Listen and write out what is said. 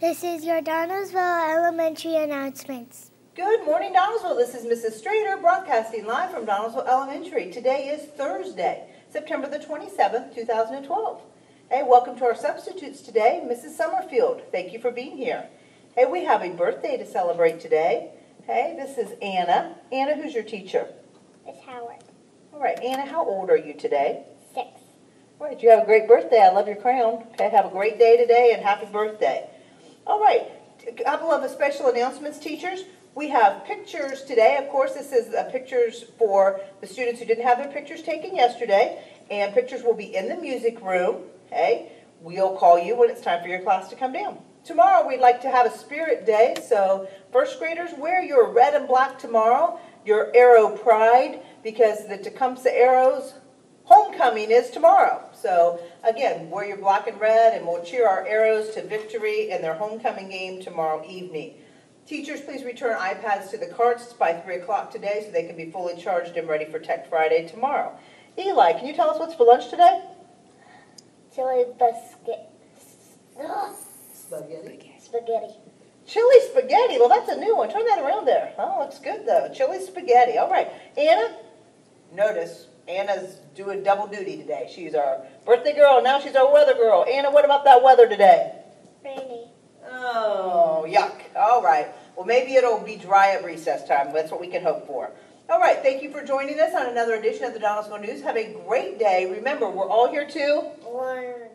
This is your Donaldsville Elementary announcements. Good morning, Donaldsville. This is Mrs. Strader broadcasting live from Donaldsville Elementary. Today is Thursday, September the 27th, 2012. Hey, welcome to our substitutes today, Mrs. Summerfield. Thank you for being here. Hey, we have a birthday to celebrate today. Hey, this is Anna. Anna, who's your teacher? It's Howard. All right, Anna, how old are you today? 6. All right, you have a great birthday. I love your crown. Okay, have a great day today and happy birthday. All right, a couple of special announcements, teachers. We have pictures today. Of course, this is pictures for the students who didn't have their pictures taken yesterday, and pictures will be in the music room. Okay, we'll call you when it's time for your class to come down. Tomorrow, we'd like to have a spirit day, so first graders, wear your red and black tomorrow, your arrow pride, because the Tecumseh Arrows homecoming is tomorrow. So again, wear your black and red, and we'll cheer our arrows to victory in their homecoming game tomorrow evening. Teachers, please return iPads to the carts by 3 o'clock today so they can be fully charged and ready for Tech Friday tomorrow. Eli, can you tell us what's for lunch today? Chili biscuit. Spaghetti. Chili spaghetti. Well, that's a new one. Turn that around there. Oh, looks good, though. Chili spaghetti. All right. Anna, notice Anna's doing double duty today. She's our birthday girl, and now she's our weather girl. Anna, what about that weather today? Rainy. Oh, yuck. All right. Well, maybe it'll be dry at recess time. That's what we can hope for. All right. Thank you for joining us on another edition of the Donaldsville News. Have a great day. Remember, we're all here to Learn.